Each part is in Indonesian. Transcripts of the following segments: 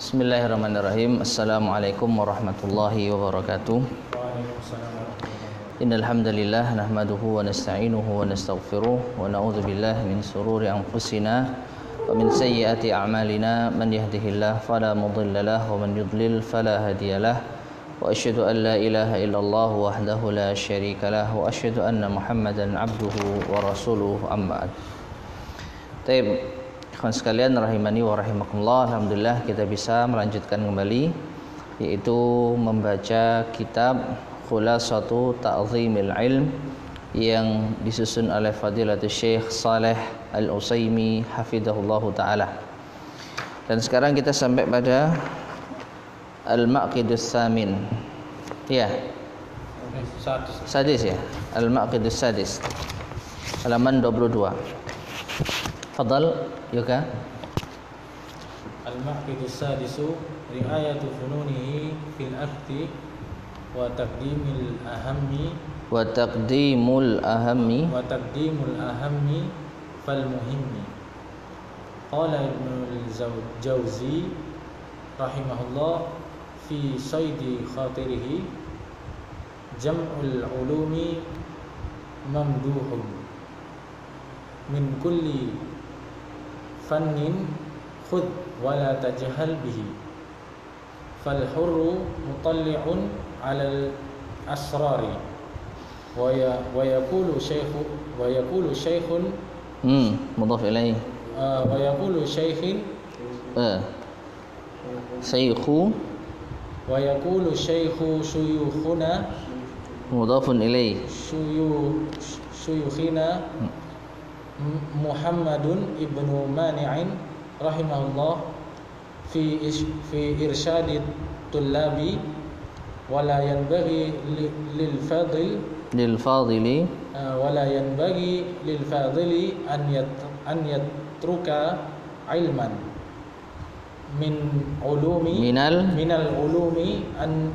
Bismillahirrahmanirrahim. Assalamualaikum warahmatullahi wabarakatuh. Innal hamdalillah nahmaduhu wa nasta'inuhu wa nastaghfiruh wa na'udzu billahi min shururi anfusina wa min sayyiati a'malina. Man yahdihillahu fala mudilla lahu wa man yudlil fala hadiyalah. Wa asyhadu an la ilaha illallah wahdahu la syarika lah wa asyhadu anna Muhammadan abduhu wa rasuluhu amma ba'd. Baik, kawan sekalian rahimani wa rahimakumullah, alhamdulillah kita bisa melanjutkan kembali yaitu membaca kitab Khulasatu Ta'zimil Ilm yang disusun oleh Fadilatul Syekh Shalih Al-Utsaimin hafizahullahu taala. Dan sekarang kita sampai pada Al-Maqidus Samin. Ya. Sadis ya. Al-Maqidus Sadis. Halaman 22. Fadal Yoga. Al-Maqidus Sadisu riayatu fununihi fil akti wa taqdimul ahammi fal muhimmi. Qala Ibnul Jauzi rahimahullah fi saidi khatirihi jam'ul ulumi mamduhun min kulli fannin khudh wa la tajhal bihi fal hurru mutalli'un 'ala al asrari wa yaqulu shaykhun mudhaf ilaih wa yaqulu shaykhin wa yaqulu shaykhu shuyukhuna mudhafun ilaih shuyukhina Muhammadun ibnu Mani'in rahimahullah fi irsyadit tullabi wala yanbaghi lil fadili wala yanbaghi lil fadili an yatruka ilman minal ulumi an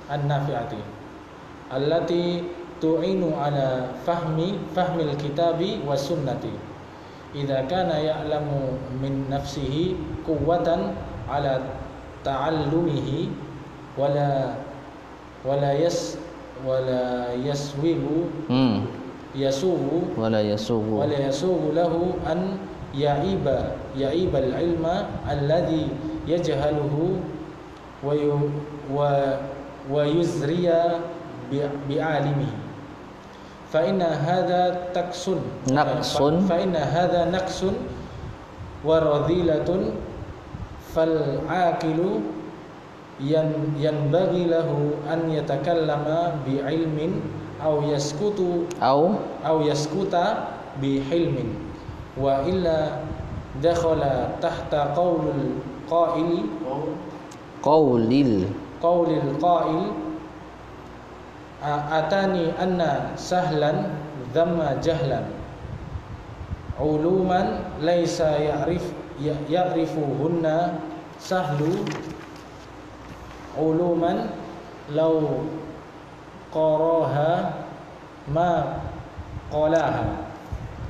nafi'ati allati tu'inu ala fahmil kitabi wa sunnati idza kana ya'lamu min nafsihi quwwatan ala ta'allumihi wala yasugu lahu an ya'iba al-ilma alladhi yajhaluhu wa yuzriya bi'alimihi fa inna hadha naqsun wa radhilatun fal aqilu yanbaghi lahu an yatakallama bi ilmin aw yaskuta bi hilmin wa illa dakhala tahta qawlil qa'il atani anna sahlan dhamma jahlan uluman laysa ya'rifuhunna sahlu uluman law qaraha ma qalaha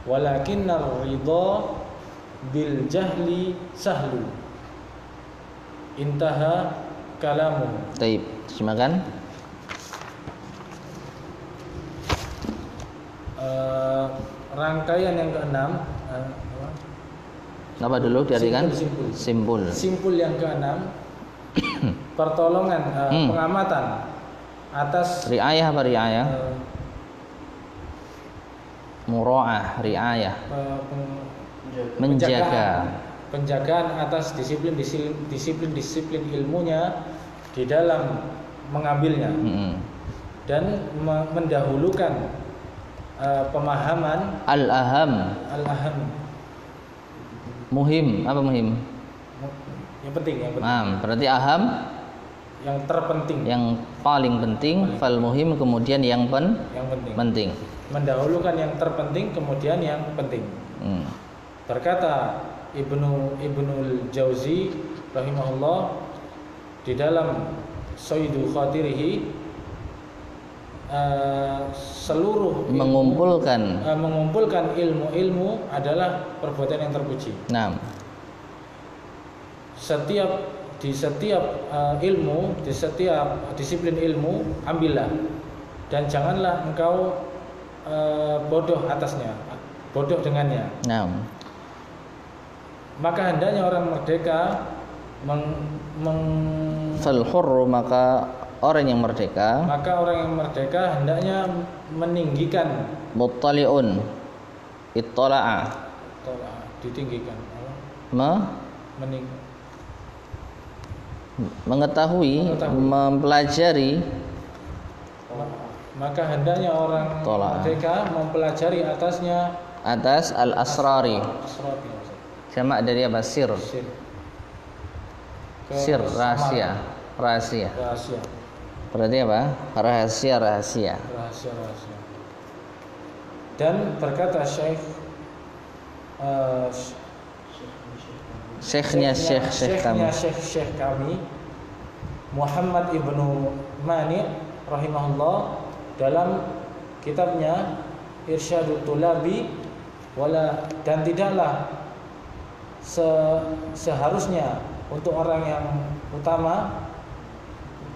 walakinna ar-ridha bil jahli sahlu. Intaha kalamu. Baik, silakan. Rangkaian yang keenam apa dulu diartikan? Simpul yang keenam pertolongan pengamatan atas riayah apa riayah? Mura'ah, riayah menjaga penjagaan atas disiplin ilmunya di dalam mengambilnya dan mendahulukan pemahaman al-aham. Muhim, apa muhim? Yang penting. Berarti aham yang terpenting, yang paling penting. Fal muhim kemudian yang penting. Mendahulukan yang terpenting kemudian yang penting. Berkata Ibnul Jauzi rahimahullah di dalam Saidu Khatirihi seluruh mengumpulkan ilmu-ilmu adalah perbuatan yang terpuji. Nah, di setiap ilmu, di setiap disiplin ilmu ambillah, dan janganlah engkau bodoh atasnya, bodoh dengannya. Nah, Maka hendaknya orang merdeka fal hurru, maka orang yang merdeka, hendaknya meninggikan, muttali'un, ittala'a, ditinggikan, mengetahui, mempelajari. Maka hendaknya orang merdeka mempelajari atasnya, atas al-asrari. Jamak dari apa? Sir, rahasia. Berarti apa? Rahasia. Dan berkata Syekhnya kami Muhammad ibnu Mani rahimahullah dalam kitabnya Irsyadut Tulabi, dan tidaklah seharusnya untuk orang yang utama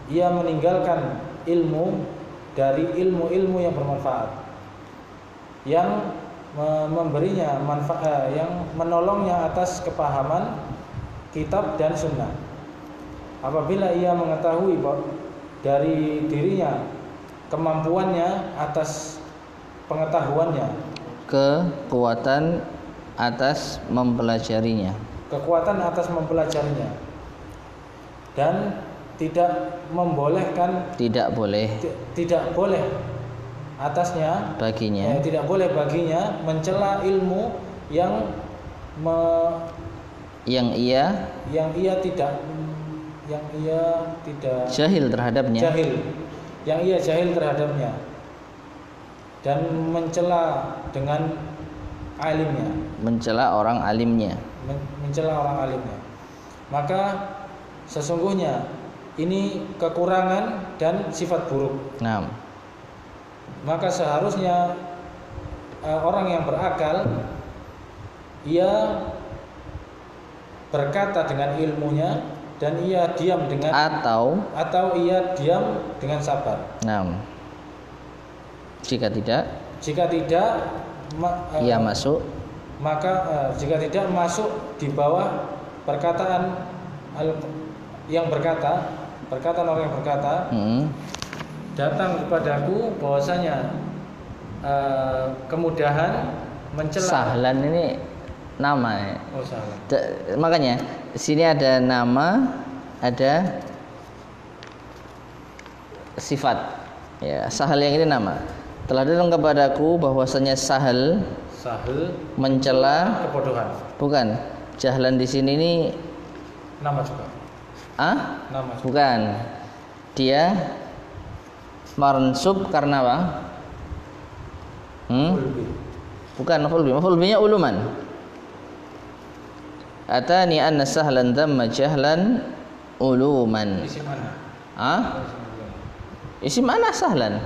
ia meninggalkan ilmu dari ilmu-ilmu yang bermanfaat, yang memberinya manfaat, yang menolongnya atas kepahaman kitab dan sunnah. Apabila ia mengetahui dari dirinya kemampuannya atas pengetahuannya, kekuatan atas mempelajarinya, dan tidak boleh atasnya baginya, tidak boleh baginya mencela ilmu yang ia tidak jahil terhadapnya, dan mencela dengan alimnya, mencela orang alimnya. Maka sesungguhnya ini kekurangan dan sifat buruk. Nah, maka seharusnya orang yang berakal ia berkata dengan ilmunya, dan ia diam dengan atau ia diam dengan sabar. Nah, jika tidak ia masuk, maka jika tidak masuk di bawah perkataan orang yang berkata, datang kepadaku bahwasanya kemudahan mencela. Sahlan ini nama ya. Oh, sahlan. Makanya di sini ada nama, ada sifat. Ya, sahal yang ini nama. Telah datang kepadaku bahwasanya sahal mencela kebodohan. Bukan. Jahlan di sini ini nama juga. Nama juga. Bukan. Dia mansub karena apa? Bukan maf'ul bi-nya uluman. Atani anna sahlan dhamma jahlan uluman. Isim mana? Isim mana sahlan?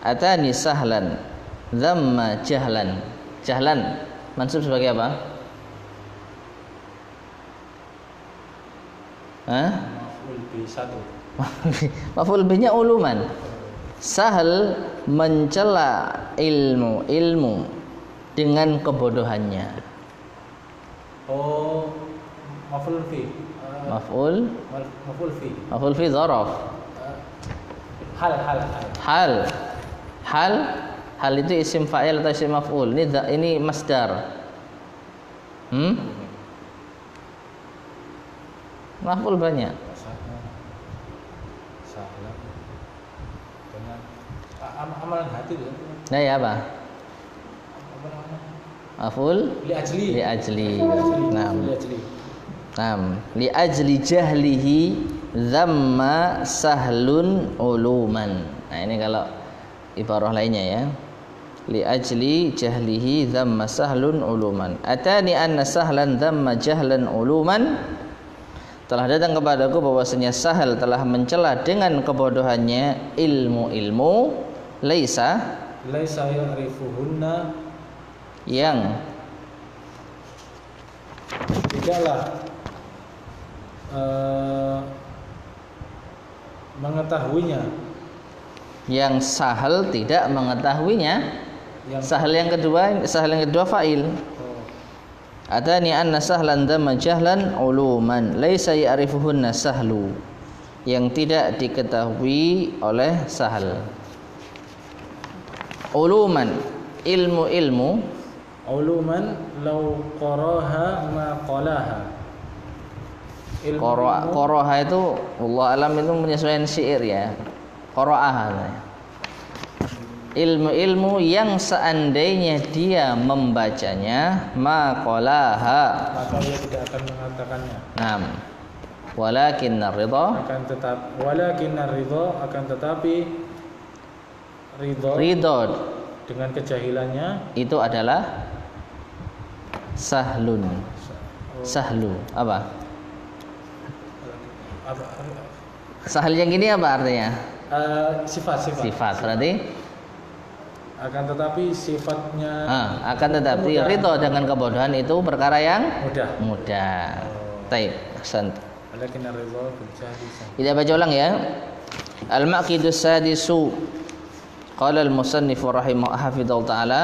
Atani sahlan dhamma jahlan. Jahlan mansub sebagai apa? Maf'ul bi 1. Maf'ul bi-nya uluman. Sahal mencela ilmu dengan kebodohannya. Oh, maf'ul fi. Maf'ul fi dzaraf. Hal itu isim fa'il atau isim maf'ul. Ini masdar. Maf'ul banyak. Amalan hati itu. Nah, ya apa? Maf'ul li ajli. Naam. Li ajli jahlihi dhamma sahlun uluman. Nah, ini kalau ibarah lainnya ya. Li ajli jahlihi dhamma sahlun uluman. Atani anna sahlan dhamma jahlan uluman. Telah datang kepadaku bahwasanya Sahal telah mencela dengan kebodohannya ilmu-ilmu laisa ya'rifuhunna, yang mengetahuinya. Yang sahal tidak mengetahuinya. Sahal yang kedua fa'il. Atani anna sahlan dhamma jahlan uluman laisa ya'rifuhunna sahlu, yang tidak diketahui oleh sahal. Uluman, ilmu-ilmu. Uluman law qaraha ma qalaha. Qaraha itu Allah alam itu menyesuaikan syair ya. Qara'ah. Ilmu-ilmu yang seandainya dia membacanya maqalaha, maka dia tidak akan mengatakannya. Naam. Walakinnar ridha, akan tetapi ridha dengan kejahilannya itu adalah sahlun. Sahlu apa? Sahal yang ini apa artinya? Sifat berarti akan tetapi sifatnya ridho dengan kebodohan itu perkara yang mudah. Taib, ahsan. Kita baca ulang ya. Al-maqidus sadisu. Qala al-musannif rahimahullah taala,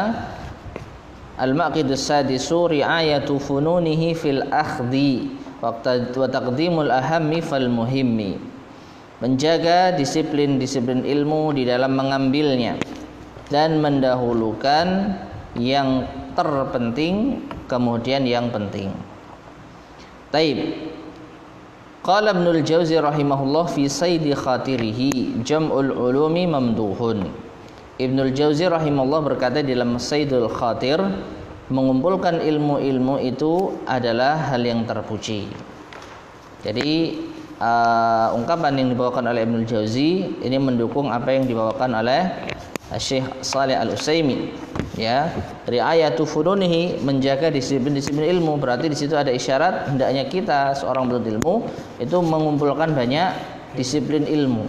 al-maqidus sadisu ri'ayatu fununihi fil akhdhi wa taqdimul ahammi fal muhimmi. Menjaga disiplin-disiplin ilmu di dalam mengambilnya dan mendahulukan yang terpenting kemudian yang penting. Taib. Qala Ibnul Jauzi rahimahullah fi saidi khatirihi jam'ul ulumi mamduhun. Ibnul Jauzi rahimahullah berkata dalam Saidul Khatir, mengumpulkan ilmu-ilmu itu adalah hal yang terpuji. Jadi ungkapan yang dibawakan oleh Ibnul Jauzi ini mendukung apa yang dibawakan oleh Syekh Shalih Al-Utsaimin, ya. Ri'ayatu fununihi, menjaga disiplin-disiplin ilmu, berarti di situ ada isyarat hendaknya kita seorang penuntut ilmu itu mengumpulkan banyak disiplin ilmu,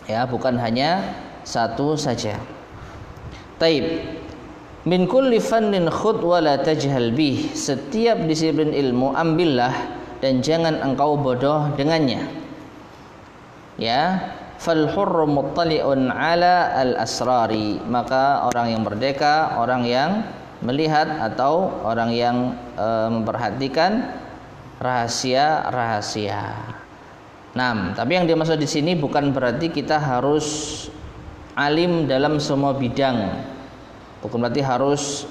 ya, bukan hanya satu saja. Taib. Min kulli fannin khudh wa la tajhal bih. Setiap disiplin ilmu ambillah dan jangan engkau bodoh dengannya. Ya. Fal hurru muttali'un ala al-asrari, maka orang yang merdeka, orang yang melihat atau orang yang memperhatikan rahasia-rahasia. Nah, tapi yang dimaksud di sini bukan berarti kita harus alim dalam semua bidang. Bukan berarti harus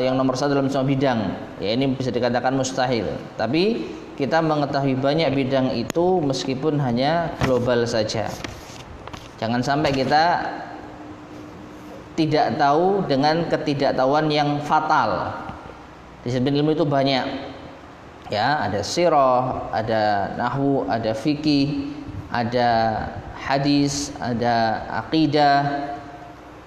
yang nomor satu dalam semua bidang. Ya, ini bisa dikatakan mustahil. Tapi kita mengetahui banyak bidang itu meskipun hanya global saja. Jangan sampai kita tidak tahu dengan ketidaktahuan yang fatal. Disiplin ilmu itu banyak. Ya, ada sirah, ada nahwu, ada fikih, ada hadis, ada akidah,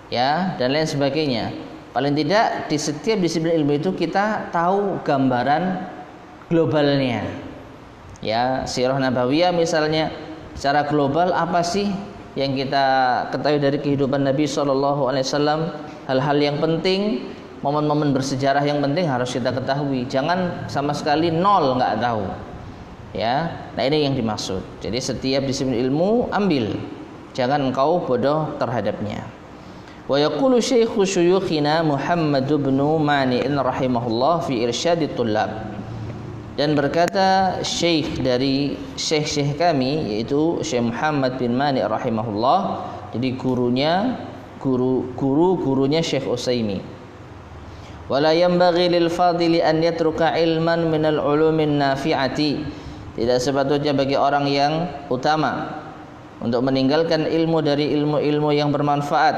ya, dan lain sebagainya. Paling tidak di setiap disiplin ilmu itu kita tahu gambaran globalnya. Ya, sirah nabawiyah misalnya, secara global apa sih yang kita ketahui dari kehidupan Nabi SAW, hal-hal yang penting, momen-momen bersejarah yang penting harus kita ketahui. Jangan sama sekali nol, nggak tahu. Ya, nah ini yang dimaksud. Jadi setiap disiplin ilmu ambil, jangan engkau bodoh terhadapnya. Wa yaqulu syaikhu syuyukhina Muhammad bin Mani'in rahimahullah fi irsyadit tullab. Dan berkata syekh dari syekh kami, yaitu Syekh Muhammad bin Mani' rahimahullah, jadi gurunya Syekh Utsaimin. Wala yanbaghi lil fadili an yatruka ilman minal ulumin nafi'ati. Tidak sepatutnya bagi orang yang utama untuk meninggalkan ilmu dari ilmu-ilmu yang bermanfaat,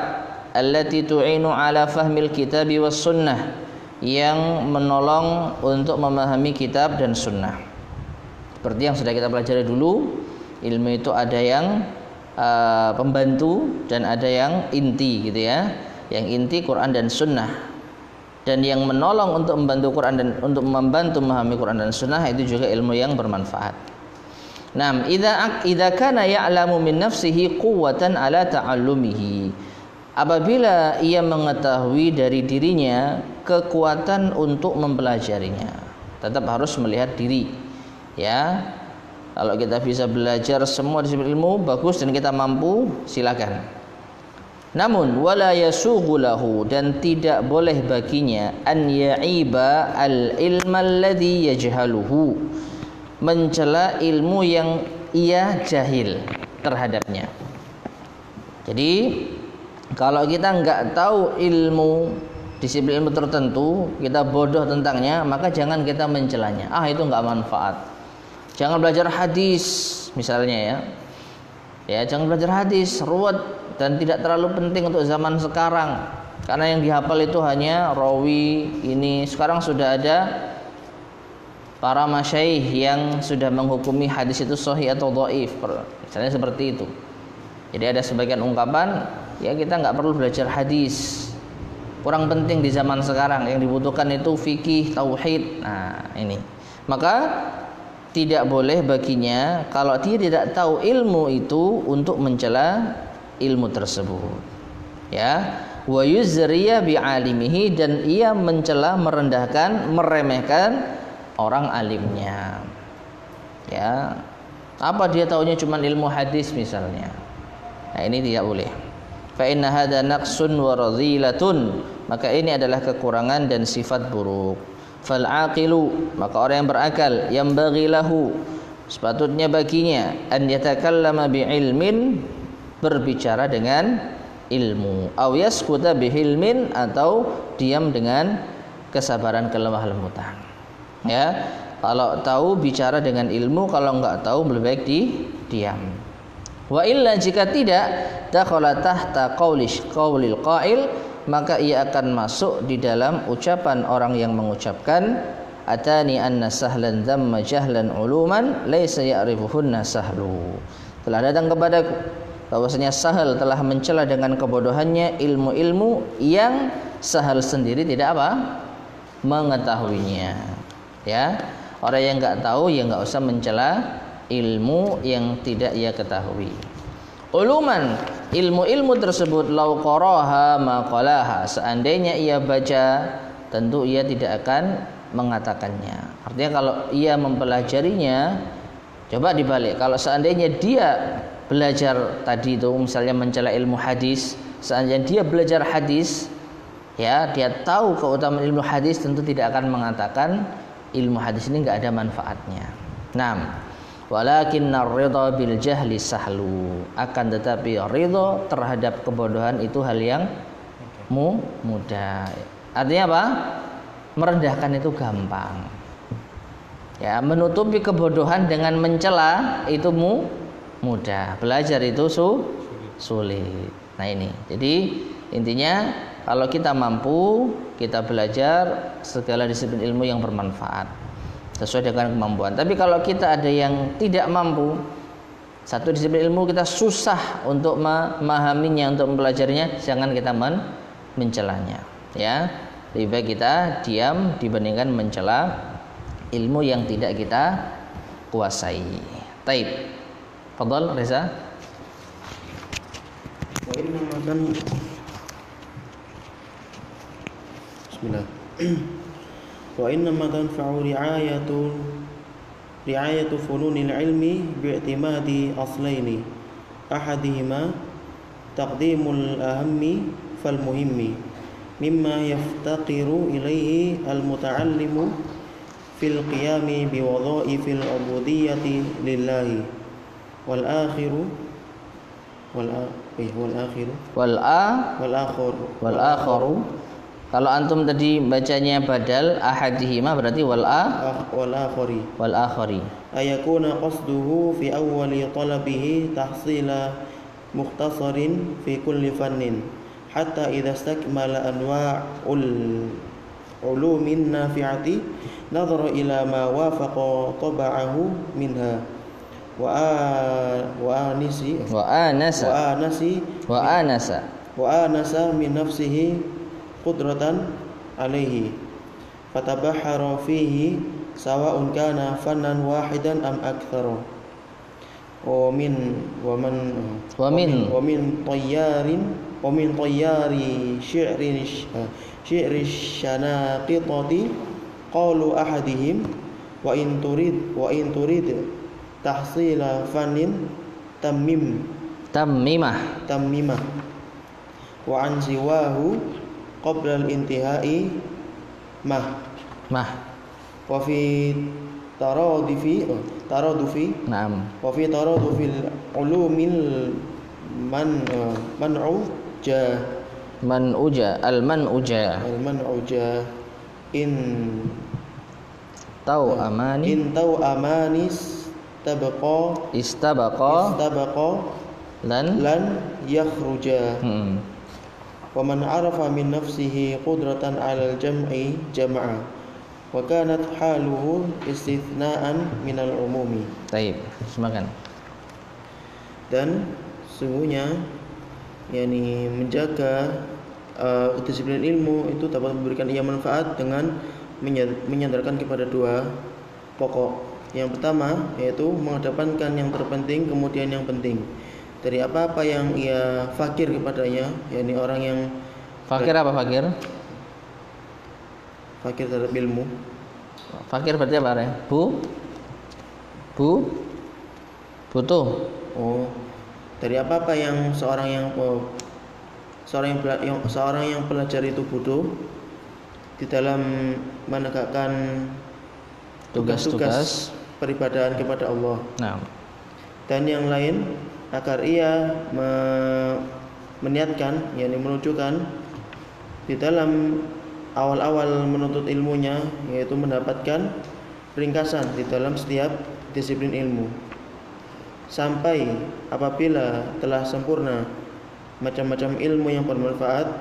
allati tu'inu ala fahmil kitabi was sunnah, yang menolong untuk memahami kitab dan sunnah. Seperti yang sudah kita pelajari dulu, ilmu itu ada yang pembantu dan ada yang inti, gitu ya. Yang inti Quran dan sunnah, dan yang menolong untuk membantu Quran dan untuk membantu memahami Quran dan sunnah itu juga ilmu yang bermanfaat. Naam, idza kana ya'lamu min nafsihi quwwatan ala ta'allumihi. Apabila ia mengetahui dari dirinya kekuatan untuk mempelajarinya, tetap harus melihat diri. Ya, kalau kita bisa belajar semua disiplin ilmu bagus dan kita mampu, silakan. Namun wala yasughu lahu, dan tidak boleh baginya an ya'iba al-ilma alladhi yajhaluhu, mencela ilmu yang ia jahil terhadapnya. Jadi kalau kita enggak tahu ilmu, disiplin ilmu tertentu, kita bodoh tentangnya, maka jangan kita mencelanya. Itu enggak manfaat. Jangan belajar hadis misalnya ya. Ya, jangan belajar hadis, ruwet dan tidak terlalu penting untuk zaman sekarang. Karena yang dihafal itu hanya rawi ini. Sekarang sudah ada para masyaikh yang sudah menghukumi hadis itu sahih atau dhaif. Misalnya seperti itu. Jadi ada sebagian ungkapan, ya kita nggak perlu belajar hadis. Kurang penting di zaman sekarang. Yang dibutuhkan itu fikih, tauhid. Nah, ini. Maka tidak boleh baginya kalau dia tidak tahu ilmu itu untuk mencela ilmu tersebut. Ya, wa yuzriya bi'alimihi, dan ia mencela, merendahkan, meremehkan orang alimnya. Ya. Apa dia taunya cuma ilmu hadis misalnya. Nah, ini tidak boleh. Fa inna hadza naqsun wa radhilatun, maka ini adalah kekurangan dan sifat buruk. Fal aqilu, maka orang yang berakal, yang bagi lahu, sepatutnya baginya an yatakallama bi ilmin, berbicara dengan ilmu, aw yaskuta bi hilmin, atau diam dengan kesabaran, kelemah lembutan. Ya, kalau tahu bicara dengan ilmu, kalau enggak tahu lebih baik diam. Wa illa, jika tidak, dakhala tahta qaulil qail, maka ia akan masuk di dalam ucapan orang yang mengucapkan, atani anna sahlan dhamma jahlan uluman laysa ya'rifuhunna sahlu. Telah datang kepadaku bahwasanya Sahal telah mencela dengan kebodohannya ilmu-ilmu yang Sahal sendiri tidak apa? Mengetahuinya. Ya, orang yang enggak tahu ya enggak usah mencela ilmu yang tidak ia ketahui. Uluman, ilmu-ilmu tersebut, lau qaraha maqalaha, seandainya ia baca tentu ia tidak akan mengatakannya. Artinya kalau ia mempelajarinya, coba dibalik, kalau seandainya dia belajar tadi itu misalnya mencela ilmu hadis, seandainya dia belajar hadis, ya dia tahu keutamaan ilmu hadis, tentu tidak akan mengatakan ilmu hadis ini enggak ada manfaatnya. Nah, walakinnar ridha bil jahli sahlu, akan tetapi ridha terhadap kebodohan itu hal yang mudah. Artinya apa? Merendahkan itu gampang. Ya, menutupi kebodohan dengan mencela itu mudah. Belajar itu sulit. Nah, ini. Jadi intinya kalau kita mampu, kita belajar segala disiplin ilmu yang bermanfaat sesuai dengan kemampuan. Tapi kalau kita ada yang tidak mampu, satu disiplin ilmu kita susah untuk memahaminya, untuk mempelajarinya, jangan kita mencelanya. Ya, lebih baik kita diam dibandingkan mencela ilmu yang tidak kita kuasai. Taib. Fadhal Reza. Bismillah. Wa innama tanfa'u ri'ayatu fununil ilmi bi'timadi aslaini, ahadihima taqdimul ahammi fal muhimmi mimma yaftaqiru ilaihi al muta'allimu fil qiyami bi wadha'ifil ubudiyyati lillahi wal akhiru kalau antum tadi bacanya badal ahadihima berarti wal akhari. Ayakuna qasduhu fi awwali talabihi tahsila mukhtasarin fi kulli fannin hatta idza istakmala anwa'ul ulumin nafi'ati nadhara ila ma wafaqa tab'ahu minha wa anasa min nafsihi qudratan alaihi fatabahhara fihi sawa'un kana fannan wahidan am aktsara wa min tayyari syi'ri syanaqitati qalu ahadihim wa in turid tahsila fannin Tammimah. tammimah wa an siwahu qabla al-intihai mah wa fi taradufi Naam. wa fi taradufil ulumil man'u Al-man'uja. in Tau amani tau amanis istabaqa lan yakhruja wa man arafa min nafsihi qudratan 'alal jam'i jama'a wa kanat haluhu istithna'an minal umumi. Baik, semakan. Dan sungguhnya yakni menjaga disiplin ilmu itu dapat memberikan ia manfaat dengan menyandarkan kepada dua pokok. Yang pertama yaitu mengedepankan yang terpenting kemudian yang penting dari apa-apa yang ia fakir kepadanya, yakni orang yang Fakir apa fakir? Fakir terhadap ilmu. Fakir berarti apa ya? Butuh. Oh, dari apa-apa yang seorang yang pelajar itu butuh di dalam menegakkan tugas-tugas peribadahan kepada Allah. Nah. Dan yang lain agar ia meniatkan, yakni menunjukkan di dalam awal-awal menuntut ilmunya, yaitu mendapatkan ringkasan di dalam setiap disiplin ilmu. Sampai apabila telah sempurna macam-macam ilmu yang bermanfaat,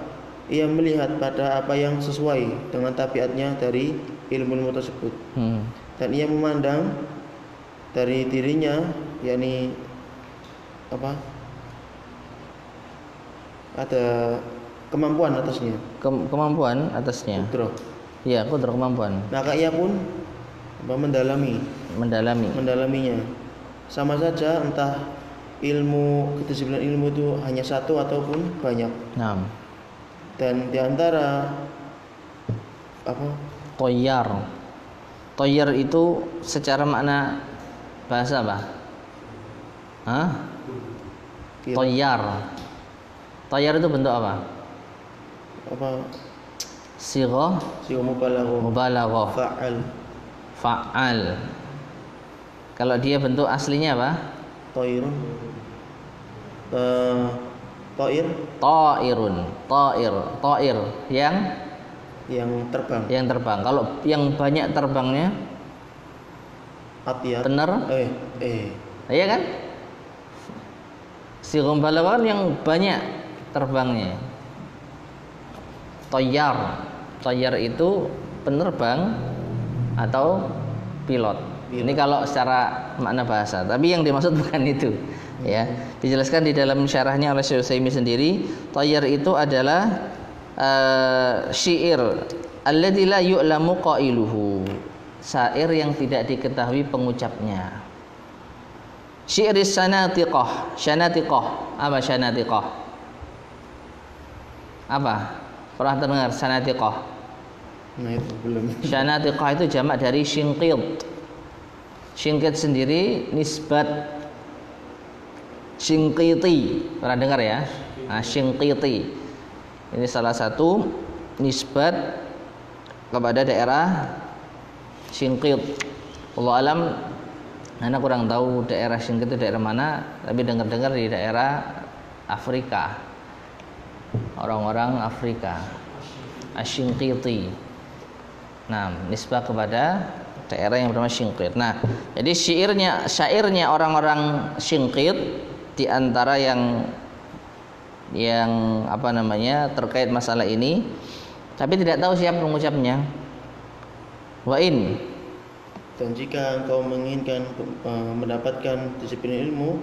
ia melihat pada apa yang sesuai dengan tabiatnya dari ilmu-ilmu tersebut. Dan ia memandang dari dirinya, yakni ada kemampuan atasnya. Kemampuan atasnya. Kudrah. Iya, kudrah, kemampuan. Maka ia pun mendalaminya. Sama saja entah ilmu, kedisiplinan ilmu itu hanya satu ataupun banyak. Nah. Dan diantara Toyar itu secara makna bahasa apa? Toyar itu bentuk apa? Sighah mubalaghah. Fa'al. Kalau dia bentuk aslinya apa? Ta'irun. Ta'ir yang terbang. Kalau yang banyak terbangnya Atiyat. Benar? Iya kan? Sighah mubalaghah yang banyak terbangnya. Toyar itu penerbang atau pilot. Ini kalau secara makna bahasa. Tapi yang dimaksud bukan itu. Ya, dijelaskan di dalam syarahnya oleh Syekh Utsaimin sendiri. Toyar itu adalah syair alladzi la yu'lamu qailuhu. Syair yang tidak diketahui pengucapnya. Syi'ris sanatiqah. Apa sanatiqah? Apa? Pernah terdengar sanatiqah? Nah, itu belum. Sanatiqah itu jamak dari syinqid. Syinqid sendiri nisbat syinqiti. Pernah dengar ya? Nah, syinqiti. Ini salah satu nisbat kepada daerah Syinqid. Allah alam, anak kurang tahu daerah Syinqid itu daerah mana, tapi dengar-dengar di daerah Afrika. Orang-orang Afrika. Asy-Syinqiti. Nah, nisbah kepada daerah yang bernama Syinqid. Nah, jadi syairnya orang-orang Syinqid di antara yang terkait masalah ini, tapi tidak tahu siapa pengucapnya. Dan jika engkau menginginkan mendapatkan disiplin ilmu,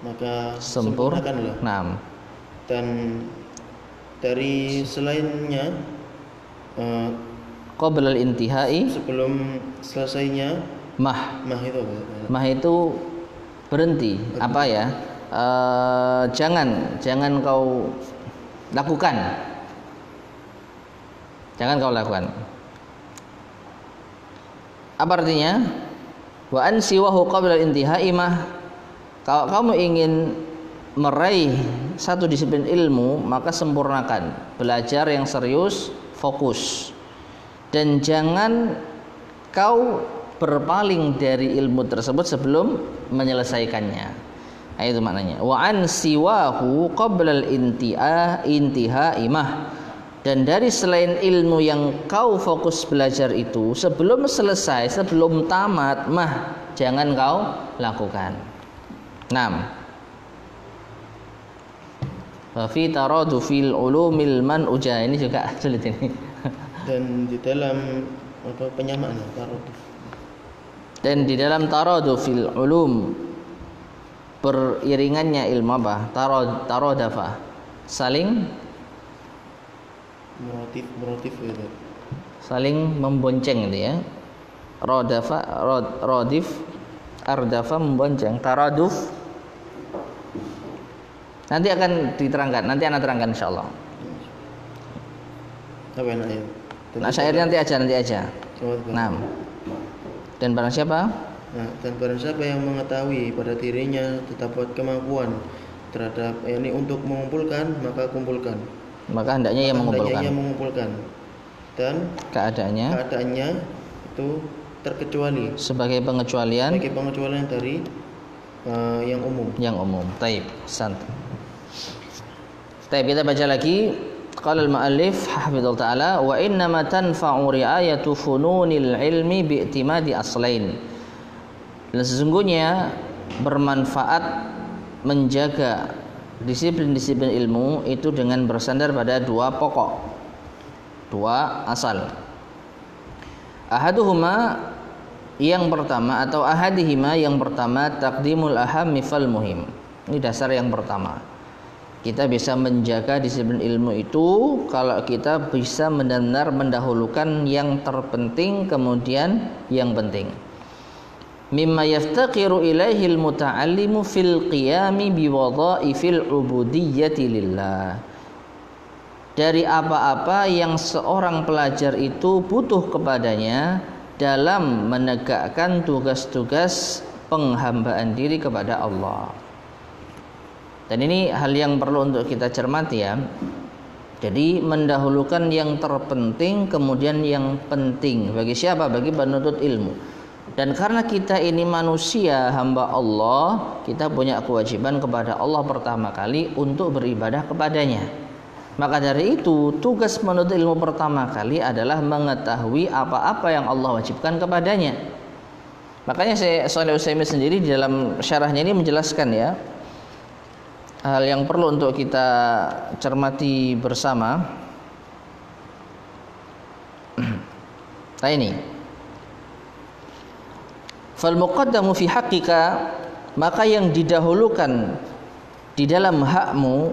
maka sempurnakanlah. Dan dari selainnya, qabla al-intihai, sebelum selesainya, mah itu berhenti. Apa ya? Jangan kau lakukan. Apa artinya? Wa an siwahu qabla intihai mah. Kalau kamu ingin meraih satu disiplin ilmu, maka sempurnakan, belajar yang serius, fokus, dan jangan kau berpaling dari ilmu tersebut sebelum menyelesaikannya. Nah, itu maknanya. Wa an siwahu qabla intihai mah. Dan dari selain ilmu yang kau fokus belajar itu, sebelum selesai, sebelum tamat, mah jangan kau lakukan. 6. Wa fi taradu fil ulumil man uja, ini juga sulit ini. Dan di dalam penyamaan taradu. Dan di dalam taradu fil ulum, beriringannya ilmu apa? Taradafa, saling motif itu. Saling membonceng itu ya. Rodif, ardafa, membonceng. Taraduf nanti akan diterangkan, nanti anak terangkan insyaallah. Apa enaknya? Nah, syairnya nanti aja. 6. Dan barang siapa? Nah, dan barang siapa yang mengetahui pada dirinya terdapat kemampuan terhadap ini untuk mengumpulkan, maka kumpulkan. Maka hendaknya ia mengumpulkan. Dan keadaannya itu terkecuali sebagai pengecualian dari yang umum. Taib. Taib, kita baca lagi. Qala al-muallif hafizallahu taala wa inna ma tanfa'u ri'ayatu fununil ilmi bi'timadi aslain. Dan sesungguhnya bermanfaat menjaga disiplin-disiplin ilmu itu dengan bersandar pada dua pokok, dua asal. Ahaduhuma, yang pertama, atau ahadihima, yang pertama, taqdimul ahammi fal muhim. Ini dasar yang pertama. Kita bisa menjaga disiplin ilmu itu kalau kita bisa benar-benar mendahulukan yang terpenting kemudian yang penting. Mimma yaftaqiru ilaihil muta'allimu fil qiyami biwadha'ifil ubudiyyati lillah. Dari apa-apa yang seorang pelajar itu butuh kepadanya dalam menegakkan tugas-tugas penghambaan diri kepada Allah. Dan ini hal yang perlu untuk kita cermati ya. Jadi mendahulukan yang terpenting kemudian yang penting. Bagi siapa? Bagi penuntut ilmu. Dan karena kita ini manusia hamba Allah, kita punya kewajiban kepada Allah pertama kali untuk beribadah kepadanya. Maka dari itu tugas penuntut ilmu pertama kali adalah mengetahui apa-apa yang Allah wajibkan kepadanya. Makanya Shalih Utsaimin sendiri di dalam syarahnya ini menjelaskan ya, hal yang perlu untuk kita cermati bersama. Nah ini, fal muqaddamu fi haqqika, maka yang didahulukan di dalam hakmu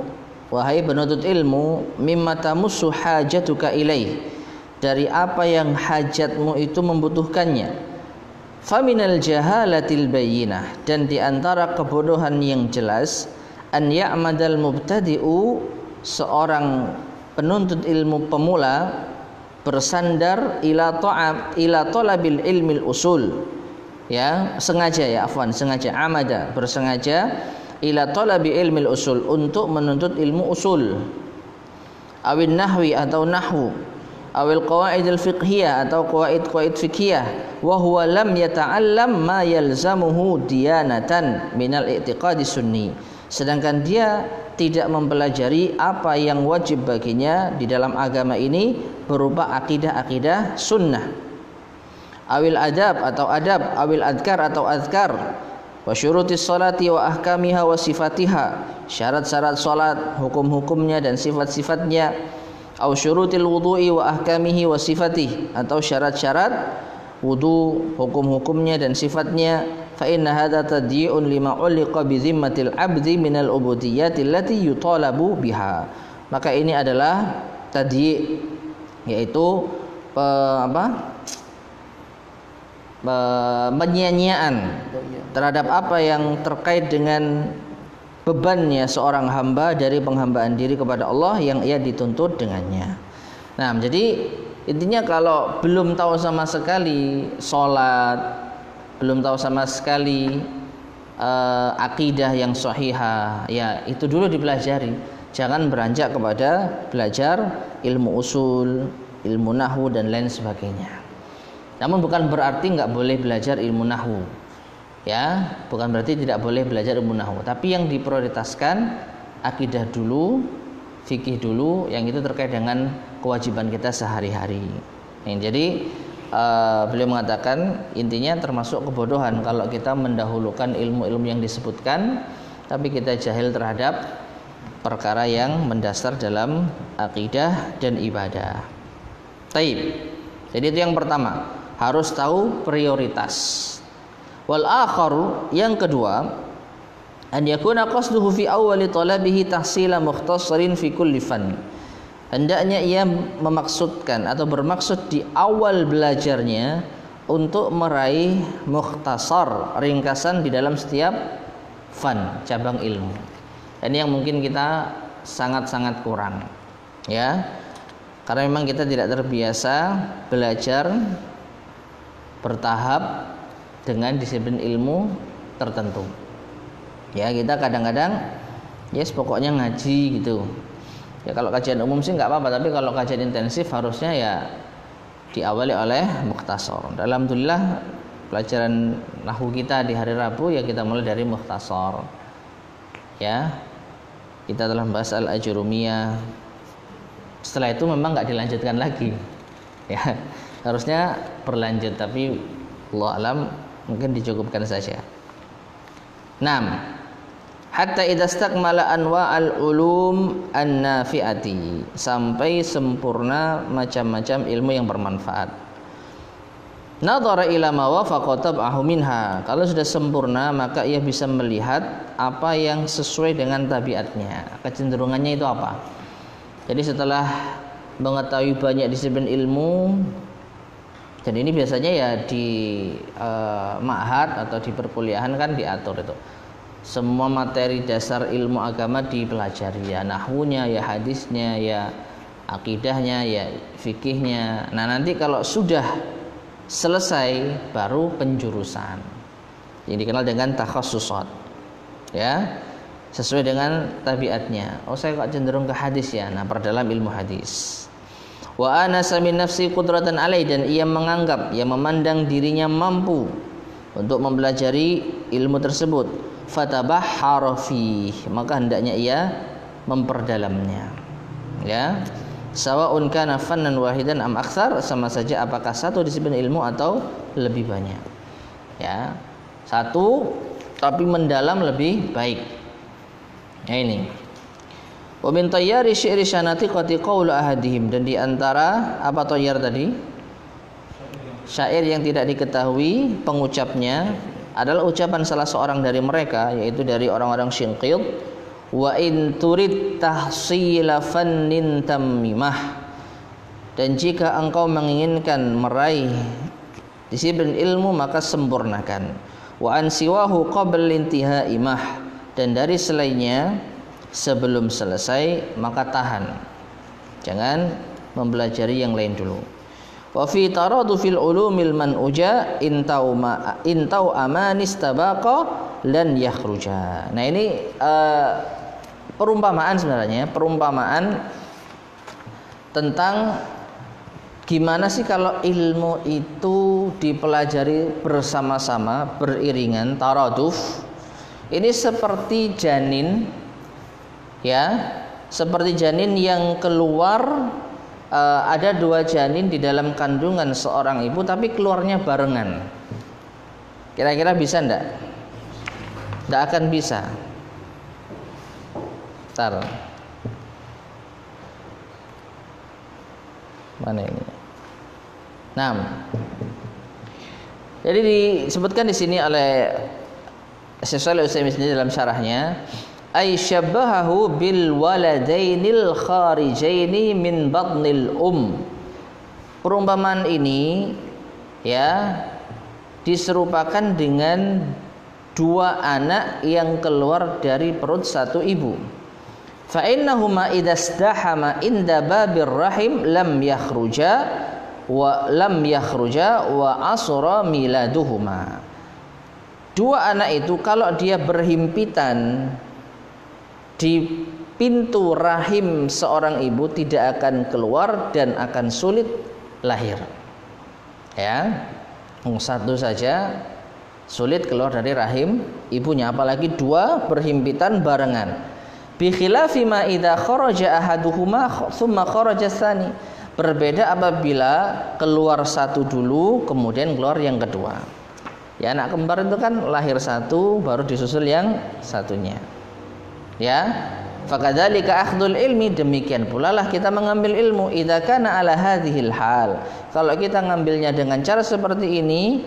wahai penuntut ilmu, mimma tamussu hajatuka ilaih, dari apa yang hajatmu itu membutuhkannya. Faminal jahalatil bayyinah, dan di antara kebodohan yang jelas, an ya'madal mubtadi'u, seorang penuntut ilmu pemula bersandar ila talabil ilmil usul. Ya, sengaja amada, bersengaja ila talabi ilmil usul, untuk menuntut ilmu usul, awil nahwi atau nahwu, awil qawaidil fiqhiyah atau qawaid fiqhiyah, wa huwa lam yata'allam ma yalzamuhu diyanatan minal i'tiqadi sunni, sedangkan dia tidak mempelajari apa yang wajib baginya di dalam agama ini berupa akidah-akidah sunnah. Awil adab atau adab, awil adkar atau adkar, wa syurutis salati wa ahkamiha wa sifatiha, syarat-syarat salat, hukum-hukumnya dan sifat-sifatnya, aw syurutil wudu'i wa ahkamihi wa sifatih, atau syarat-syarat wudu, hukum-hukumnya dan sifatnya. Fa inna hadza tadyi'un lima uliqa bi dhimmatil 'abdi minal ubudiyyati allati yutalabu biha. Maka ini adalah tadyi', yaitu penyia-nyiaan terhadap apa yang terkait dengan bebannya seorang hamba dari penghambaan diri kepada Allah yang ia dituntut dengannya. Nah, jadi Intinya kalau belum tahu sama sekali sholat, belum tahu sama sekali akidah yang sahihah, ya itu dulu dipelajari. Jangan beranjak kepada belajar ilmu usul, ilmu nahwu dan lain sebagainya. Namun bukan berarti nggak boleh belajar ilmu nahwu, ya, bukan berarti tidak boleh belajar ilmu nahwu. Tapi yang diprioritaskan akidah dulu, fikih dulu, yang itu terkait dengan kewajiban kita sehari-hari. Jadi beliau mengatakan intinya termasuk kebodohan kalau kita mendahulukan ilmu-ilmu yang disebutkan, tapi kita jahil terhadap perkara yang mendasar dalam akidah dan ibadah. Taib. Jadi itu yang pertama, harus tahu prioritas. Wal akharu, yang kedua, an yakuna qasduhu fi awwali talabihi tahsila mukhtasarin fi kulli fan. Hendaknya ia memaksudkan atau bermaksud di awal belajarnya untuk meraih mukhtasar, ringkasan di dalam setiap fan, cabang ilmu. Ini yang mungkin kita sangat-sangat kurang, ya, karena memang kita tidak terbiasa belajar bertahap dengan disiplin ilmu tertentu. Ya, kita kadang-kadang yes pokoknya ngaji gitu. Ya kalau kajian umum sih nggak apa-apa, tapi kalau kajian intensif harusnya ya diawali oleh mukhtasar. Alhamdulillah pelajaran nahwu kita di hari Rabu ya kita mulai dari mukhtasar. Ya, kita telah membahas al-ajrumiyah. Setelah itu memang nggak dilanjutkan lagi. Ya, harusnya berlanjut, tapi Allah alam mungkin dicukupkan saja. 6. Hatta idza istakmala anwa'al ulum an-nafi'ati, sampai sempurna macam-macam ilmu yang bermanfaat. Nadhara ila ma wafaqa tab'ahu minha, kalau sudah sempurna maka ia bisa melihat apa yang sesuai dengan tabiatnya, kecenderungannya itu apa. Jadi setelah mengetahui banyak disiplin ilmu, dan ini biasanya ya di ma'had atau di perkuliahan kan diatur itu. Semua materi dasar ilmu agama dipelajari, ya nahwunya, ya hadisnya, ya akidahnya, ya fikihnya. Nah nanti kalau sudah selesai baru penjurusan, yang dikenal dengan takhassusat, ya sesuai dengan tabiatnya. Oh saya kok cenderung ke hadis ya, nah perdalam ilmu hadis. Wa anasa min nafsi qudratan alai, dan ia menganggap, ia memandang dirinya mampu untuk mempelajari ilmu tersebut. Fatabahhara fih, maka hendaknya ia memperdalamnya. Ya, sawaun kana fannan wahidan am aktsar, sama saja apakah satu disiplin ilmu atau lebih banyak. Ya, satu tapi mendalam lebih baik. Ya ini. Wa min tayyari syi'ri syanatiqati qaulu ahadihim, dan di antara apa tayyar tadi? Syair yang tidak diketahui pengucapnya adalah ucapan salah seorang dari mereka, yaitu dari orang-orang Syinqid. Wa in turid tahsila fannin tammimah, dan jika engkau menginginkan meraih disiplin ilmu maka sempurnakan. Wa an siwahu qabl intihaimah, dan dari selainnya sebelum selesai maka tahan, jangan mempelajari yang lain dulu. Wa fi taradufil ulumil manuja intau amanis tabaqa lan yakhruja. Nah ini perumpamaan sebenarnya, perumpamaan tentang gimana sih kalau ilmu itu dipelajari bersama-sama, beriringan, taraduf. Ini seperti janin, ya, seperti janin yang keluar. Ada dua janin di dalam kandungan seorang ibu, tapi keluarnya barengan. Kira-kira bisa enggak? Enggak akan bisa. Bentar. Mana ini? 6. Jadi disebutkan di sini oleh Syekh Shalih Al-Utsaimin sendiri dalam syarahnya, ay syabbahahu bil waladainil kharijaini min batnil Perumpamaan ini ya diserupakan dengan dua anak yang keluar dari perut satu ibu. Fa innahuma idastahama inda babir rahim lam yakhruja wa lam yakhruja wa asra miladuhuma. Dua anak itu kalau dia berhimpitan di pintu rahim seorang ibu tidak akan keluar dan akan sulit lahir. Ya, satu saja sulit keluar dari rahim ibunya, apalagi dua berhimpitan barengan. Bi khilafi ma idza kharaja ahaduhuma thumma kharaja tsani. Berbeda apabila keluar satu dulu kemudian keluar yang kedua. Ya, anak kembar itu kan lahir satu baru disusul yang satunya. Ya, fakadzalika akhdul ilmi, demikian pula lah kita mengambil ilmu idza kana ala hadhil hal. Kalau kita ngambilnya dengan cara seperti ini,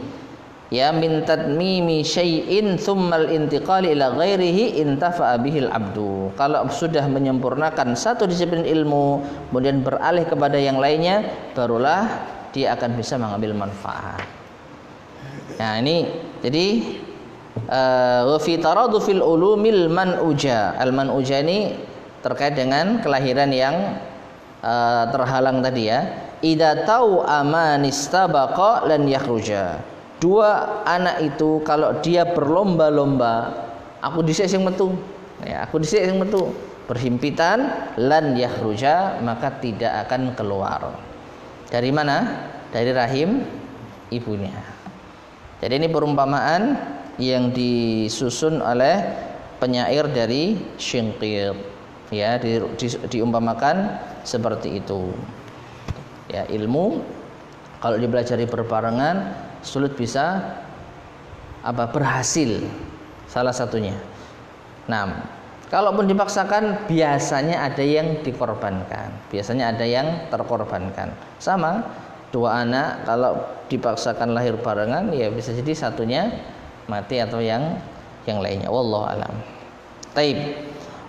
ya, min tadmimi syai'in tsummal intiqali ila ghairihi intafa'a bihil abdu. Kalau sudah menyempurnakan satu disiplin ilmu kemudian beralih kepada yang lainnya, barulah dia akan bisa mengambil manfaat. Nah, ini jadi wa fi taradufil ulumil manuja. Al manuja ini terkait dengan kelahiran yang terhalang tadi ya. Idza tau amanistabaqa lan yakhruja. Dua anak itu kalau dia berlomba-lomba, aku dhisik sing metu, ya, aku dhisik sing metu, berhimpitan lan yakhruja, maka tidak akan keluar. Dari mana? Dari rahim ibunya. Jadi ini perumpamaan yang disusun oleh penyair dari Shinqit, ya, diumpamakan seperti itu. Ya, ilmu kalau dipelajari berbarengan sulit bisa berhasil salah satunya. Nah, kalaupun dipaksakan biasanya ada yang dikorbankan, biasanya ada yang terkorbankan. Sama, dua anak kalau dipaksakan lahir barengan ya bisa jadi satunya mati atau yang lainnya. Wallahu alam. Taib.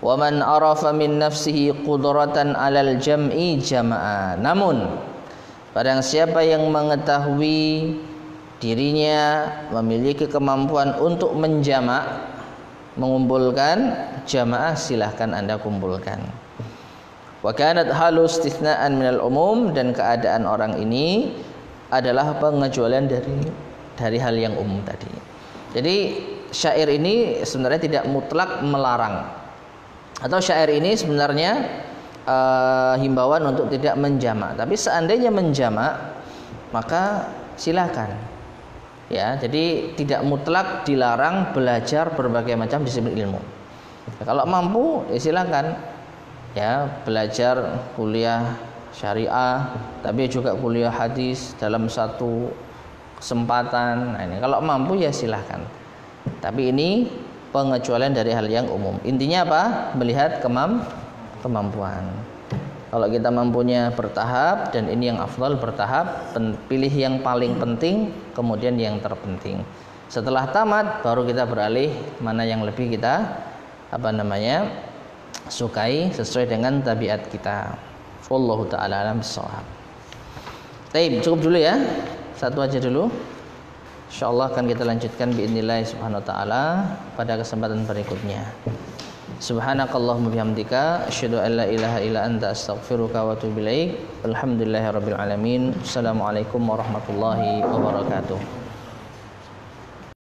Wa man arafa min nafsihi qudratan 'alal jam'i jama'a. Namun barang siapa yang mengetahui dirinya memiliki kemampuan untuk menjamak, mengumpulkan jamaah, silahkan Anda kumpulkan. Wa kanat halu istithna'an minal umum, dan keadaan orang ini adalah pengecualian dari hal yang umum tadi. Jadi syair ini sebenarnya tidak mutlak melarang, atau syair ini sebenarnya himbauan untuk tidak menjamak. Tapi seandainya menjamak maka silakan. Ya, jadi tidak mutlak dilarang belajar berbagai macam disiplin ilmu. Kalau mampu ya silakan. Ya, belajar kuliah syariah, tapi juga kuliah hadis dalam satu kesempatan. Nah, ini kalau mampu ya silahkan. Tapi ini pengecualian dari hal yang umum. Intinya apa? Melihat kemampuan. Kalau kita mampunya bertahap, dan ini yang afdal bertahap, pilih yang paling penting, kemudian yang terpenting. Setelah tamat baru kita beralih mana yang lebih kita sukai sesuai dengan tabiat kita. Wallahu ta'ala alam bissawab. Baik, cukup dulu ya. Satu aja dulu. Insyaallah akan kita lanjutkan biidznillah subhanahu wa ta'ala pada kesempatan berikutnya. Subhanakallahumma bihamdika asyhadu an la ilaha illa anta astaghfiruka wa atubu ilaik. Alhamdulillahirabbil alamin. Assalamualaikum warahmatullahi wabarakatuh.